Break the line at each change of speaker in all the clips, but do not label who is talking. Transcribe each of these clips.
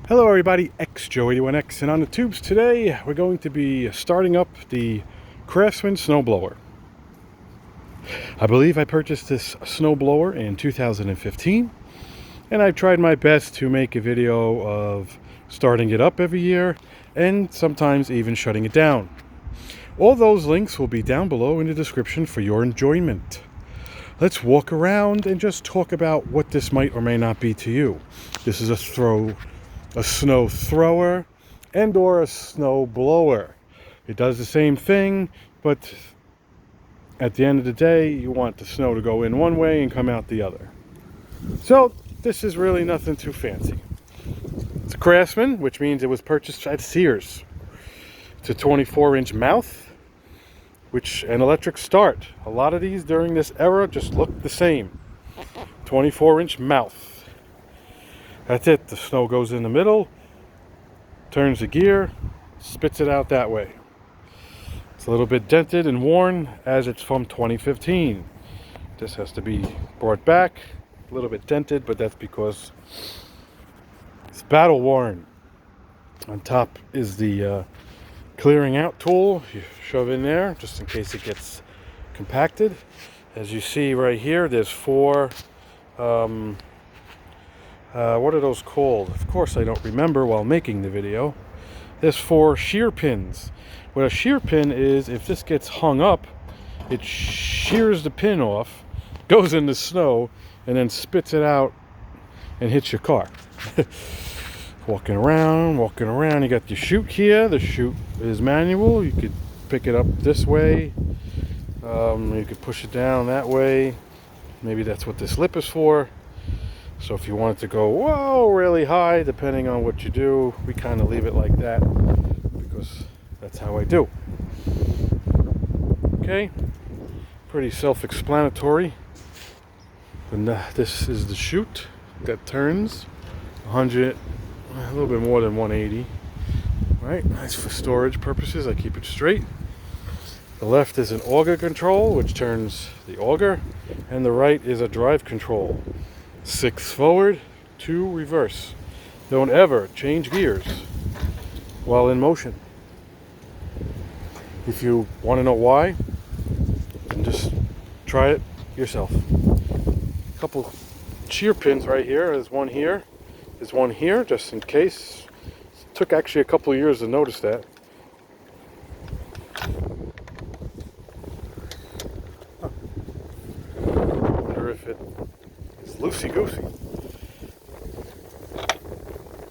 Hello everybody, XJoe81X, and on the tubes today we're going to be starting up the Craftsman Snowblower. I believe I purchased this snowblower in 2015, and I've tried my best to make a video of starting it up every year and sometimes even shutting it down. All those links will be down below in the description for your enjoyment. Let's walk around and just talk about what this might or may not be to you. This is a snow thrower and or a snow blower. It does the same thing, but at the end of the day you want the snow to go in one way and come out the other. So this is really nothing too fancy. It's a Craftsman, which means it was purchased at Sears. It's a 24-inch mouth, which an electric start. A lot of these during this era just look the same. 24-inch mouth. That's it. The snow goes in the middle, turns the gear, spits it out that way. It's a little bit dented and worn as it's from 2015. This has to be brought back. A little bit dented, but that's because it's battle worn. On top is the clearing out tool. You shove in there just in case it gets compacted. As you see right here, there's four what are those called? Of course I don't remember while making the video. There's four shear pins. What a shear pin is, if this gets hung up, it shears the pin off, goes in the snow, and then spits it out and hits your car. Walking around, you got your chute here. The chute is manual. You could pick it up this way. You could push it down that way. Maybe that's what this lip is for. So if you want it to go, whoa, really high, depending on what you do, we kind of leave it like that because that's how I do. Okay, pretty self-explanatory. And this is the chute that turns 100, a little bit more than 180. Right, nice for storage purposes. I keep it straight. The left is an auger control, which turns the auger, and the right is a drive control. 6 forward, 2 reverse. Don't ever change gears while in motion. If you want to know why, then just try it yourself. A couple shear pins right here. There's one here. There's one here, just in case. It took actually a couple of years to notice that. I wonder if it's loosey-goosey.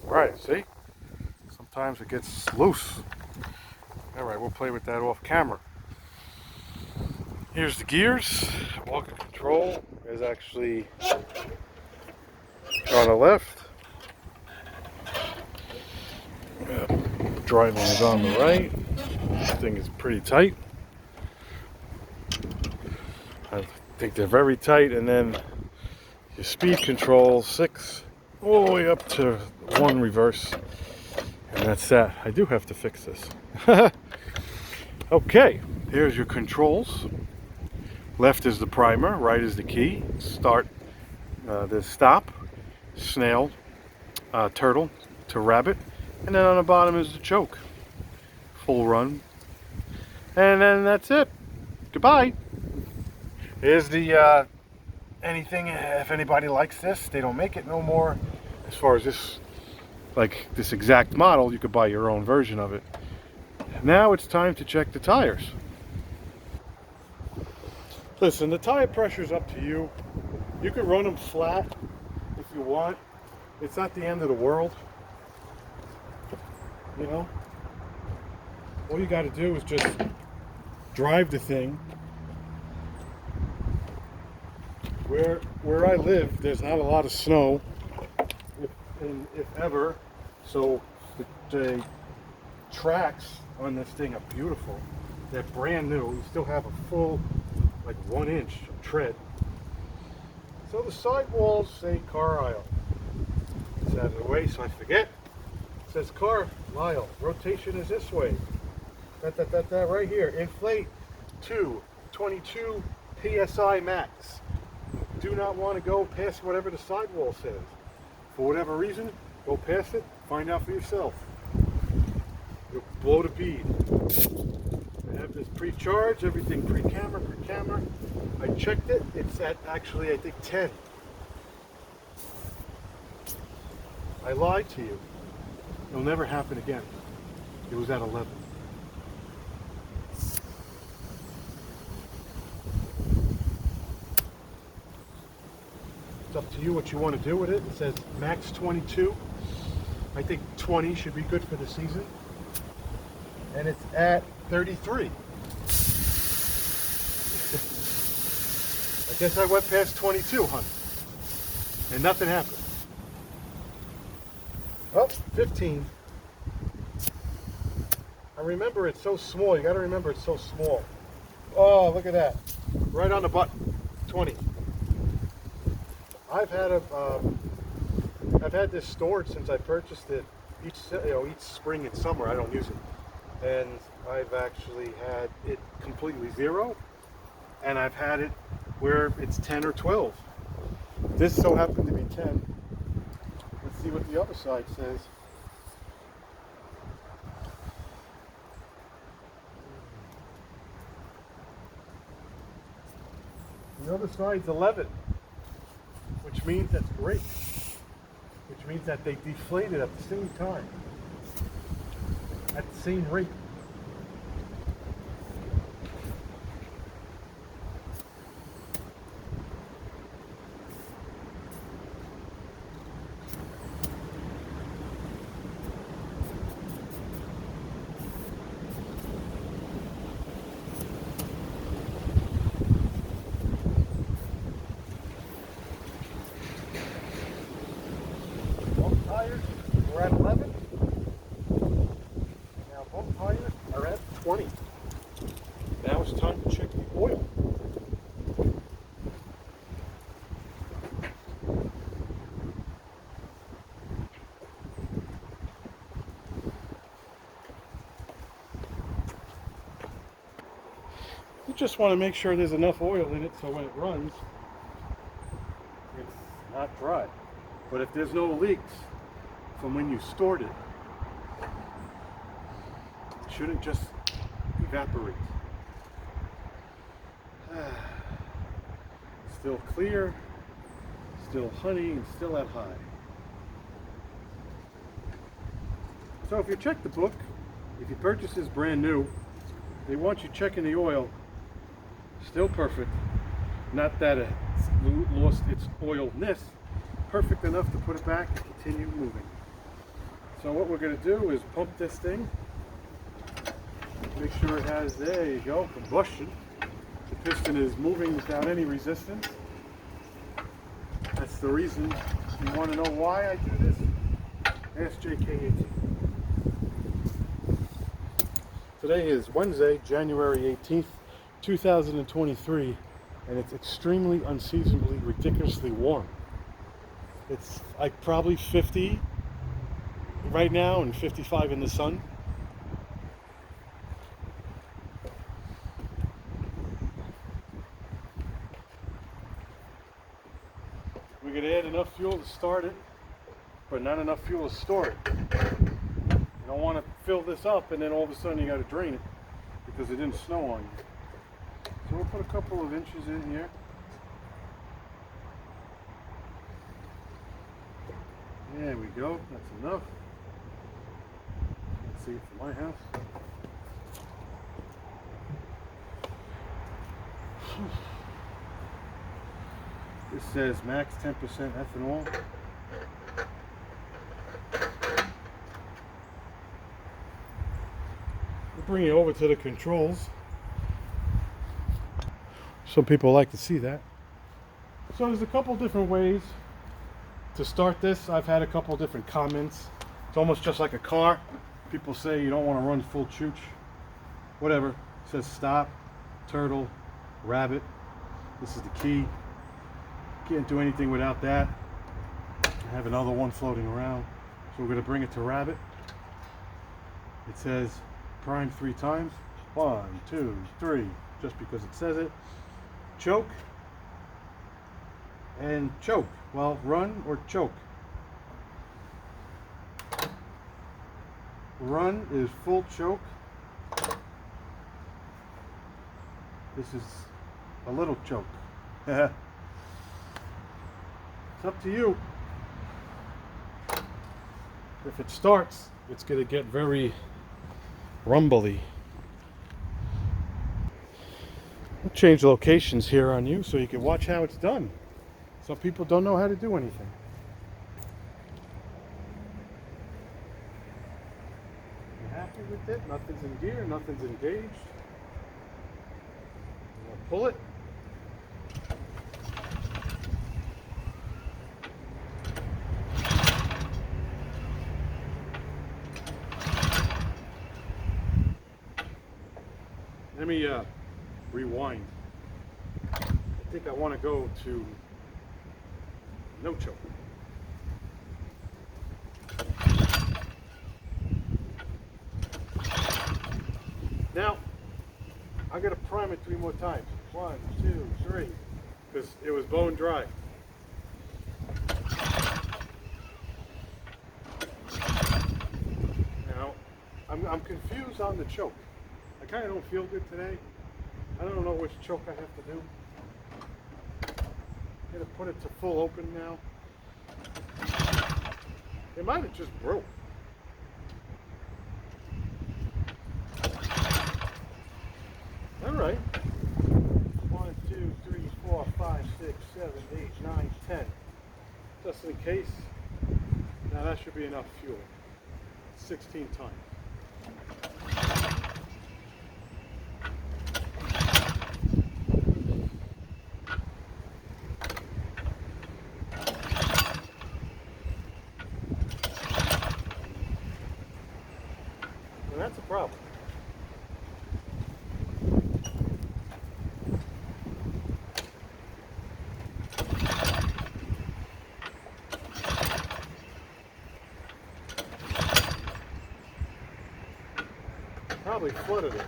Right, see? Sometimes it gets loose. Alright, we'll play with that off camera. Here's the gears. Auger control is actually on the left. Driving is on the right. This thing is pretty tight. I think they're very tight, and then your speed control, 6 all the way up to 1 reverse, and that's that. I do have to fix this. Okay, here's your controls. Left is the primer, right is the key. Start, there's stop, snail, turtle to rabbit, and then on the bottom is the choke. Full run, and then that's it. Goodbye. Here's the anything, if anybody likes this, they don't make it no more. As far as this, like this exact model, you could buy your own version of it. Now it's time to check the tires. Listen, the tire pressure's up to you. You can run them flat if you want. It's not the end of the world. You know? All you gotta do is just drive the thing. Where I live, there's not a lot of snow, if ever, so the tracks on this thing are beautiful. They're brand new. You still have a full, like 1 inch of tread. So the sidewalls say car aisle. It's out of the way so I forget. It says car aisle. Rotation is this way. That right here. Inflate to 22 PSI max. Do not want to go past whatever the sidewall says. For whatever reason, Go past it, find out for yourself. You'll blow the bead. I have this pre-charged, everything pre-camera. I checked it, it's at actually I think 10. I lied to you. It'll never happen again. It was at 11. It's up to you what you want to do with it. It says max 22. I think 20 should be good for the season. And it's at 33. I guess I went past 22, honey. And nothing happened. Oh, 15. I remember it's so small. You got to remember it's so small. Oh, look at that. Right on the button. 20. I've had this stored since I purchased it. Each spring and summer. I don't use it, and I've actually had it completely 0, and I've had it where it's 10 or 12. This so happened to be 10. Let's see what the other side says. The other side's 11, which means that's great. Which means that they deflated at the same time, at the same rate. Tires were at 11. Now both tires are at 20. Now it's time to check the oil. You just want to make sure there's enough oil in it so when it runs, it's not dry. But if there's no leaks from when you stored it, it shouldn't just evaporate. Still clear, still honey, and still at high. So if you check the book, if you purchase this brand new, they want you checking the oil. Still perfect. Not that it's lost its oilness. Perfect enough to put it back and continue moving. So what we're going to do is pump this thing. Make sure it has, there you go, combustion. The piston is moving without any resistance. That's the reason. You want to know why I do this? Ask JK18. Today is Wednesday, January 18th, 2023, and it's extremely unseasonably, ridiculously warm. It's like probably 50 right now and 55 in the sun. We're going to add enough fuel to start it, but not enough fuel to store it. You don't want to fill this up and then all of a sudden you got to drain it because it didn't snow on you. So we'll put a couple of inches in here. There we go, that's enough. Let's see it from my house. This says max 10% ethanol. We'll bring it over to the controls. Some people like to see that. So there's a couple different ways to start this. I've had a couple different comments. It's almost just like a car. People say you don't want to run full chooch. Whatever. It says stop, turtle, rabbit. This is the key. Can't do anything without that. I have another one floating around. So we're going to bring it to rabbit. It says prime 3 times. 1, 2, 3. Just because it says it. Choke. And choke. Well, run or choke. Run is full choke. This is a little choke. It's up to you. If it starts, it's going to get very rumbly. We'll change locations here on you so you can watch how it's done. Some people don't know how to do anything. You're happy with it? Nothing's in gear, nothing's engaged. Pull it. Let me rewind. I think I want to go to no choke. Now, I got to prime it 3 more times. 1, 2, 3, because it was bone dry. Now, I'm confused on the choke. I kind of don't feel good today. I don't know which choke I have to do. I'm going to put it to full open now. It might have just broke. All right. 1, 2, 3, 4, 5, 6, 7, 8, 9, 10. Just in case. Now that should be enough fuel. 16 times. And that's a problem. Probably flooded it.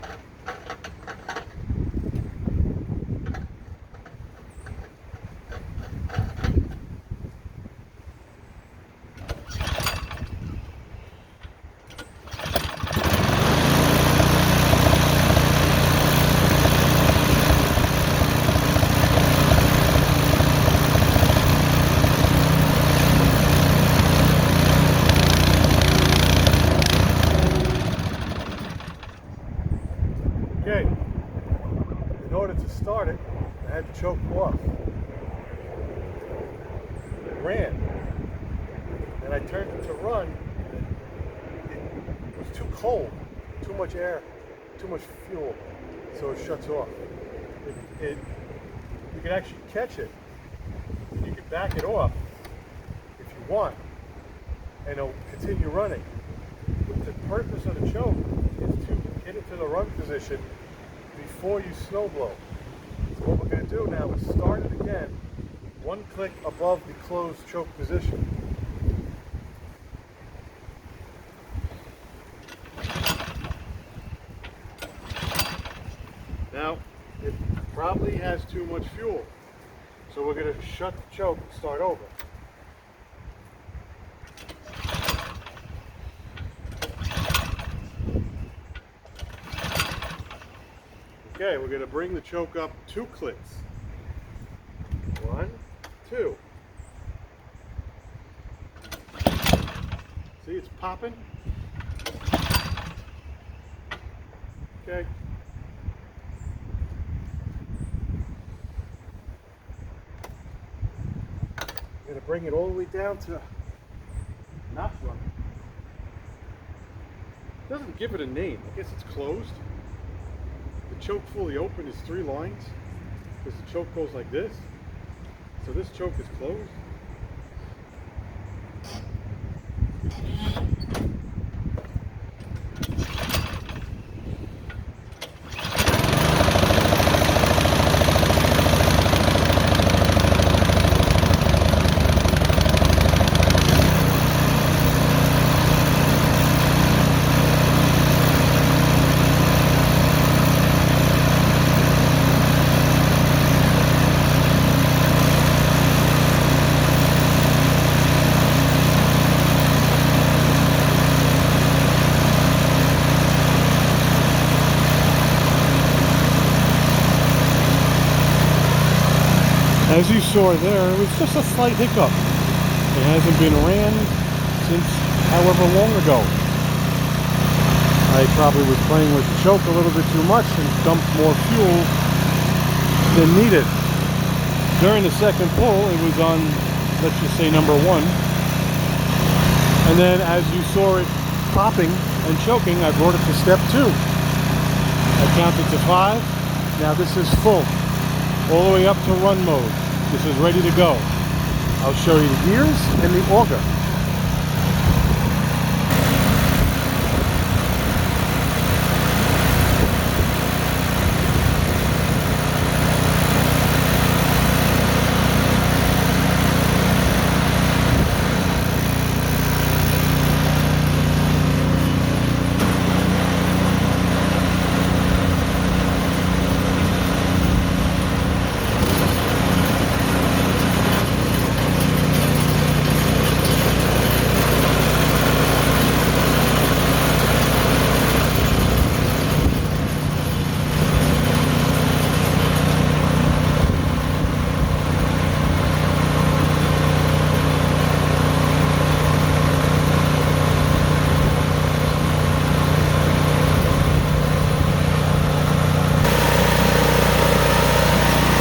Okay, in order to start it, I had to choke off. It ran, and I turned it to run. It was too cold, too much air, too much fuel, so it shuts off. You can actually catch it, and you can back it off if you want, and it'll continue running. But the purpose of the choke is to get it to the run position before you snow blow. So what we're going to do now is start it again, 1 click above the closed choke position. Now, it probably has too much fuel, so we're going to shut the choke and start over. Okay, we're going to bring the choke up 2 clicks. 1, 2. See, it's popping. Okay. I'm going to bring it all the way down to not running. It doesn't give it a name. I guess it's closed. The choke fully open is 3 lines, because the choke goes like this. So this choke is closed. as you saw there, it was just a slight hiccup. It hasn't been ran since however long ago. I probably was playing with the choke a little bit too much and dumped more fuel than needed. During the second pull, it was on, let's just say, number 1. And then as you saw it popping and choking, I brought it to step 2. I counted to 5. Now this is full, all the way up to run mode. This is ready to go. I'll show you the gears and the auger.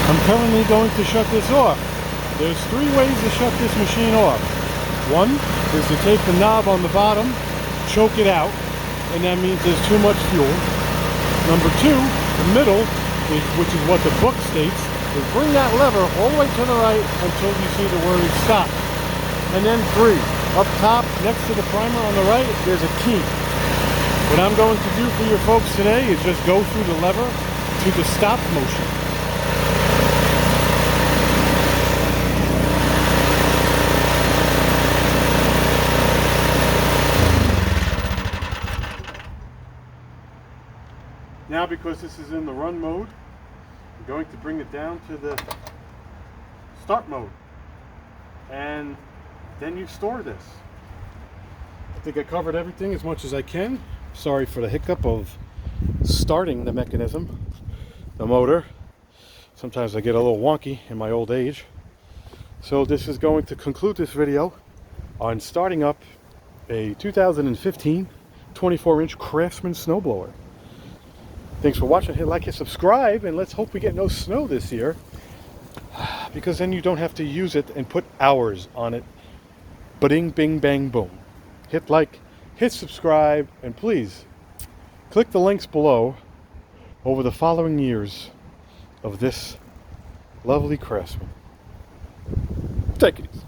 I'm currently going to shut this off. There's 3 ways to shut this machine off. One is to take the knob on the bottom, choke it out, and that means there's too much fuel. Number 2, the middle, which is what the book states, is bring that lever all the way to the right until you see the word stop. And then 3, up top next to the primer on the right, there's a key. What I'm going to do for your folks today is just go through the lever to the stop motion. Now, because this is in the run mode, I'm going to bring it down to the start mode. And then you store this. I think I covered everything as much as I can. Sorry for the hiccup of starting the mechanism, the motor. Sometimes I get a little wonky in my old age. So this is going to conclude this video on starting up a 2015 24-inch Craftsman Snowblower. Thanks for watching. Hit like, hit subscribe, and let's hope we get no snow this year, because then you don't have to use it and put hours on it. Ba-ding, bing, bang, boom. Hit like, hit subscribe, and please click the links below over the following years of this lovely Craftsman. Take it easy.